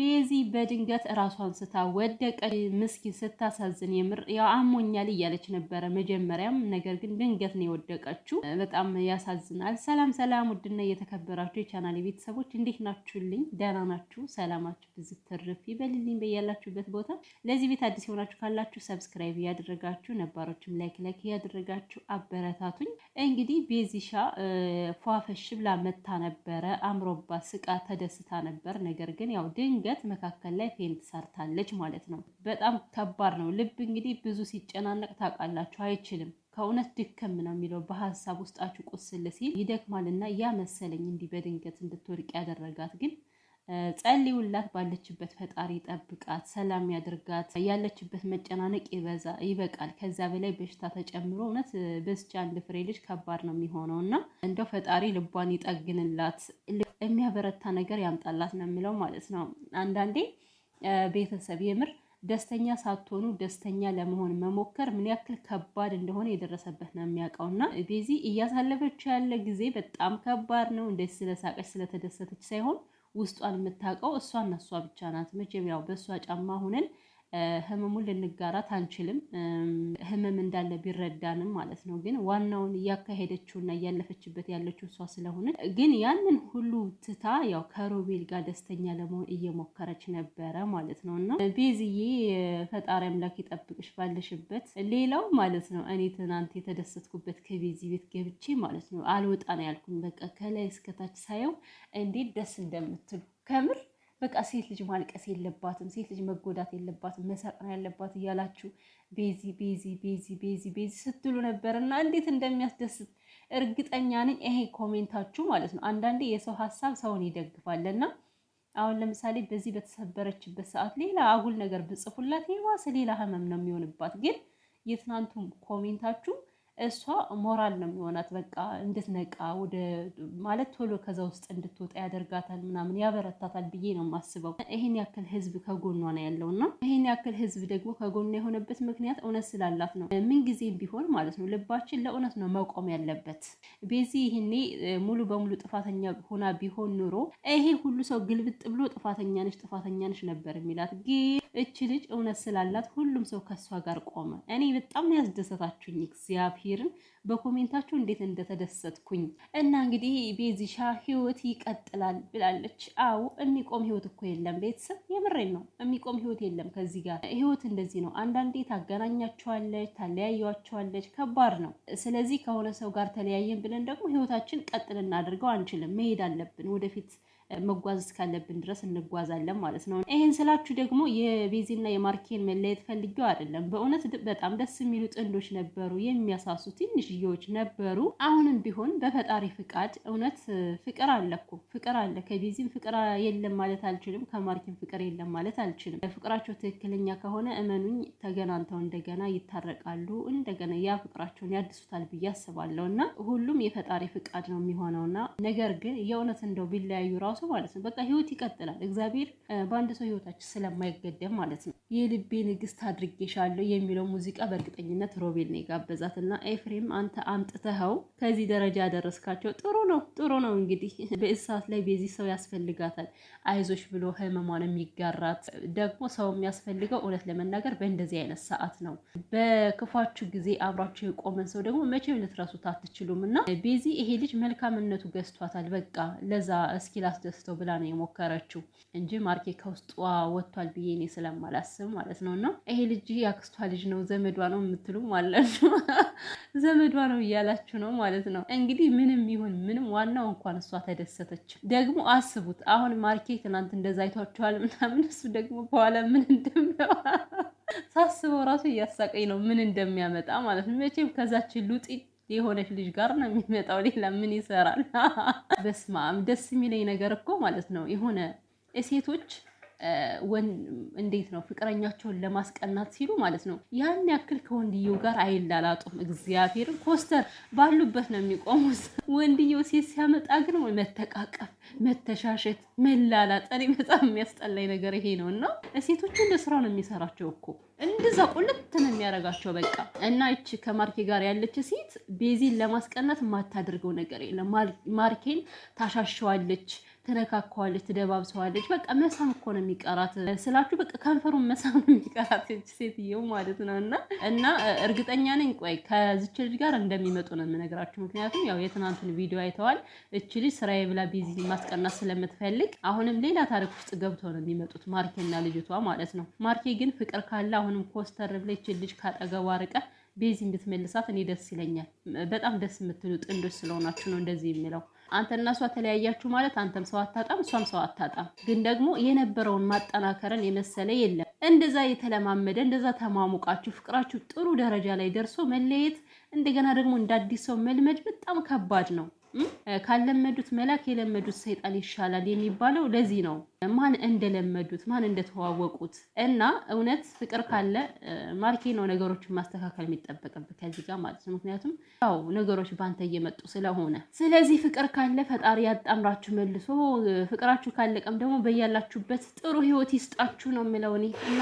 ቤዚ በድንገት ራሷን ስታ ወደቀች። ምስኪን ስታሳዝን የምር ያው አሞኛል እያለች ነበረ መጀመሪያም፣ ነገር ግን ድንገት ነው የወደቀችው። በጣም ያሳዝናል። ሰላም ሰላም፣ ውድና እየተከበራችሁ የቻናሌ ቤተሰቦች እንዴት ናችሁልኝ? ደህና ናችሁ? ሰላማችሁ ብዙ ትርፍ ይበልልኝ በያላችሁበት ቦታ። ለዚህ ቤት አዲስ የሆናችሁ ካላችሁ ሰብስክራይብ እያደረጋችሁ፣ ነባሮችም ላይክ እያደረጋችሁ አበረታቱኝ። እንግዲህ ቤዚሻ ፏፈሽ ብላ መታ ነበረ፣ አምሮባት ስቃ ተደስታ ነበር። ነገር ግን ያው ድንገት መካከል ላይ ፌንት ሰርታለች ማለት ነው። በጣም ከባድ ነው። ልብ እንግዲህ ብዙ ሲጨናነቅ ታውቃላችሁ አይችልም። ከእውነት ድክም ነው የሚለው በሀሳብ ውስጣችሁ ቁስል ሲል ይደክማልና ያ መሰለኝ እንዲህ በድንገት እንድትወድቅ ያደረጋት። ግን ጸልዩላት፣ ባለችበት ፈጣሪ ጠብቃት፣ ሰላም ያድርጋት። ያለችበት መጨናነቅ ይበቃል። ከዛ በላይ በሽታ ተጨምሮ እውነት በስቻ አንድ ፍሬ ልጅ ከባድ ነው የሚሆነው እና እንደው ፈጣሪ ልቧን ይጠግንላት፣ የሚያበረታ ነገር ያምጣላት ነው የሚለው ማለት ነው። አንዳንዴ ቤተሰብ የምር ደስተኛ ሳትሆኑ ደስተኛ ለመሆን መሞከር ምን ያክል ከባድ እንደሆነ የደረሰበት ነው የሚያውቀውና ቤዚ እያሳለፈች ያለ ጊዜ በጣም ከባድ ነው። እንደዚህ ስለሳቀች ስለተደሰተች ሳይሆን ውስጧን የምታውቀው እሷና እሷ ብቻ ናት። መቼም ያው በእሷ ጫማ ሁነን ህመሙን ልንጋራት አንችልም። ህመም እንዳለ ቢረዳንም ማለት ነው። ግን ዋናውን እያካሄደችውና እያለፈችበት ያለችው እሷ ስለሆነ ግን ያንን ሁሉ ትታ ያው ከሮቤል ጋር ደስተኛ ለመሆን እየሞከረች ነበረ ማለት ነው። እና ቤዝዬ ፈጣሪ አምላክ ይጠብቅሽ ባለሽበት። ሌላው ማለት ነው እኔ ትናንት የተደሰትኩበት ከቤዚ ቤት ገብቼ ማለት ነው አልወጣ ነው ያልኩኝ። በቃ ከላይ እስከታች ሳየው እንዴት ደስ እንደምትሉ ከምር በቃ ሴት ልጅ ማልቀስ የለባትም፣ ሴት ልጅ መጎዳት የለባትም፣ መሳቅ ያለባት እያላችሁ ቤዚ ቤዚ ቤዚ ቤዚ ቤዚ ስትሉ ነበር እና እንዴት እንደሚያስደስት እርግጠኛ ነኝ። ይሄ ኮሜንታችሁ ማለት ነው አንዳንዴ የሰው ሀሳብ ሰውን ይደግፋልና አሁን ለምሳሌ በዚህ በተሰበረችበት ሰዓት ሌላ አጉል ነገር ብጽፉላት የዋሰ ሌላ ህመም ነው የሚሆንባት። ግን የትናንቱ ኮሜንታችሁ እሷ ሞራል ነው የሚሆናት። በቃ እንድትነቃ ወደ ማለት ቶሎ ከዛ ውስጥ እንድትወጣ ያደርጋታል፣ ምናምን ያበረታታል ብዬ ነው የማስበው። ይሄን ያክል ህዝብ ከጎኗ ነው ያለውና ይሄን ያክል ህዝብ ደግሞ ከጎኗ የሆነበት ምክንያት እውነት ስላላት ነው። ምን ጊዜም ቢሆን ማለት ነው ልባችን ለእውነት ነው መቆም ያለበት። ቤዚ ይሄኔ ሙሉ በሙሉ ጥፋተኛ ሆና ቢሆን ኑሮ ይሄ ሁሉ ሰው ግልብጥ ብሎ ጥፋተኛ ነሽ ነበር የሚላት። ግን እች ልጅ እውነት ስላላት ሁሉም ሰው ከሷ ጋር ቆመ። እኔ በጣም ነው ያስደሰታችሁኝ እግዚአብሔርን በኮሜንታችሁ እንዴት እንደተደሰትኩኝ። እና እንግዲህ ቤዚሻ ህይወት ይቀጥላል ብላለች። አዎ የሚቆም ህይወት እኮ የለም ቤተሰብ፣ የምሬን ነው። የሚቆም ህይወት የለም ከዚህ ጋር። ህይወት እንደዚህ ነው። አንዳንዴ ታገናኛቸዋለች፣ ታለያያቸዋለች። ከባድ ነው። ስለዚህ ከሆነ ሰው ጋር ተለያየን ብለን ደግሞ ህይወታችን ቀጥል እናደርገው አንችልም። መሄድ አለብን ወደፊት መጓዝ እስካለብን ድረስ እንጓዛለን ማለት ነው። ይሄን ስላችሁ ደግሞ የቤዚና የማርኬን መለየት ፈልጌው አይደለም። በእውነት በጣም ደስ የሚሉ ጥንዶች ነበሩ፣ የሚያሳሱ ትንሽዬዎች ነበሩ። አሁንም ቢሆን በፈጣሪ ፍቃድ እውነት ፍቅር አለ እኮ ፍቅር አለ። ከቤዚም ፍቅር የለም ማለት አልችልም፣ ከማርኬን ፍቅር የለም ማለት አልችልም። ፍቅራቸው ትክክለኛ ከሆነ እመኑኝ ተገናኝተው እንደገና ይታረቃሉ፣ እንደገና ያ ፍቅራቸውን ያድሱታል ብዬ አስባለሁ። እና ሁሉም የፈጣሪ ፍቃድ ነው የሚሆነውና ነገር ግን የእውነት እንደው ቢለያዩ ራሱ ማለት ነው በቃ ህይወት ይቀጥላል። እግዚአብሔር በአንድ ሰው ህይወታችን ስለማይገደም ማለት ነው። የልቤ ንግስት አድርጌሻለሁ የሚለው ሙዚቃ በእርግጠኝነት ሮቤል ነው የጋበዛትና ኤፍሬም አንተ አምጥተኸው ከዚህ ደረጃ ያደረስካቸው ጥሩ ነው። እንግዲህ በእሳት ላይ በዚህ ሰው ያስፈልጋታል፣ አይዞሽ ብሎ ህመሟን የሚጋራት ደግሞ ሰው የሚያስፈልገው እውነት ለመናገር በእንደዚህ አይነት ሰዓት ነው። በክፋችሁ ጊዜ አብራችሁ የቆመን ሰው ደግሞ መቼም ልትረሱት አትችሉም። እና ቤዚ ይሄ ልጅ መልካምነቱ ገዝቷታል። በቃ ለዛ እስኪ ላስደስተው ብላ ነው የሞከረችው እንጂ ማርኬ ከውስጧ ወጥቷል ብዬ እኔ ስለማላስብ ማለት ነው። እና ይሄ ልጅ ያክስቷ ልጅ ነው ዘመዷ ነው የምትሉ ማለት ነው ዘመዷ ነው እያላችሁ ነው ማለት ነው። እንግዲህ ምንም ይሁን ምንም ዋናው እንኳን እሷ ተደሰተች። ደግሞ አስቡት አሁን ማርኬ ትናንት እንደዛ አይቷችኋል ምናምን፣ እሱ ደግሞ በኋላ ምን እንደሚያው ሳስበው ራሱ እያሳቀኝ ነው ምን እንደሚያመጣ ማለት ነው። መቼም ከዛችን ሉጢ የሆነች ልጅ ጋር ነው የሚመጣው፣ ሌላ ምን ይሰራል? በስማም ደስ የሚለኝ ነገር እኮ ማለት ነው የሆነ ሴቶች እንዴት ነው ፍቅረኛቸውን ለማስቀናት ሲሉ ማለት ነው ያን ያክል ከወንድየው ጋር አይላላጡም። እግዚአብሔርን ኮስተር ባሉበት ነው የሚቆሙት። ወንድየው ሴት ሲያመጣ ግን መተቃቀፍ፣ መተሻሸት፣ መላላጥ እኔ በጣም የሚያስጠላኝ ነገር ይሄ ነው። እና ሴቶቹ እንደ ስራ ነው የሚሰራቸው እኮ እንደዛ ቁልት ነው የሚያረጋቸው በቃ። እና እቺ ከማርኬ ጋር ያለች ሴት ቤዚን ለማስቀናት የማታደርገው ነገር የለም። ማርኬን ታሻሸዋለች፣ ትነካካዋለች፣ ትደባብሰዋለች። በቃ መሳም እኮ ነው የሚቀራት ስላችሁ፣ በቃ ከንፈሩን መሳም ነው የሚቀራት እቺ ሴትየው ማለት ነው። እና እርግጠኛ ነኝ ቆይ ከዚች ልጅ ጋር እንደሚመጡ ነው የምነግራችሁ። ምክንያቱም ያው የትናንቱን ቪዲዮ አይተዋል። እቺ ልጅ ስራዬ ብላ ቢዚ ማስቀናት ስለምትፈልግ አሁንም ሌላ ታሪክ ውስጥ ገብተው ነው የሚመጡት ማርኬና ልጅቷ ማለት ነው። ማርኬ ግን ፍቅር ካለ አሁንም ኮስተር ብላ እቺ ልጅ ካጠገቧ ርቀ ቤዚ እንድትመልሳት እኔ ደስ ይለኛል። በጣም ደስ የምትሉ ጥንዶች ስለሆናችሁ ነው እንደዚህ የሚለው። አንተና እሷ ተለያያችሁ ማለት አንተም ሰው አታጣም፣ እሷም ሰው አታጣም። ግን ደግሞ የነበረውን ማጠናከርን የመሰለ የለም። እንደዛ የተለማመደ እንደዛ ተማሙቃችሁ ፍቅራችሁ ጥሩ ደረጃ ላይ ደርሶ መለየት እንደገና ደግሞ እንደ አዲስ ሰው መልመድ በጣም ከባድ ነው። ካለመዱት መላክ የለመዱት ሰይጣን ይሻላል የሚባለው ለዚህ ነው። ማን እንደለመዱት ማን እንደተዋወቁት እና እውነት ፍቅር ካለ ማርኬ ነው ነገሮችን ማስተካከል የሚጠበቅበት ከዚህ ጋር ማለት ነው። ምክንያቱም ያው ነገሮች ባንተ እየመጡ ስለሆነ፣ ስለዚህ ፍቅር ካለ ፈጣሪ ያጣምራችሁ መልሶ። ፍቅራችሁ ካለቀም ደግሞ በያላችሁበት ጥሩ ህይወት ይስጣችሁ ነው የምለው እኔ እና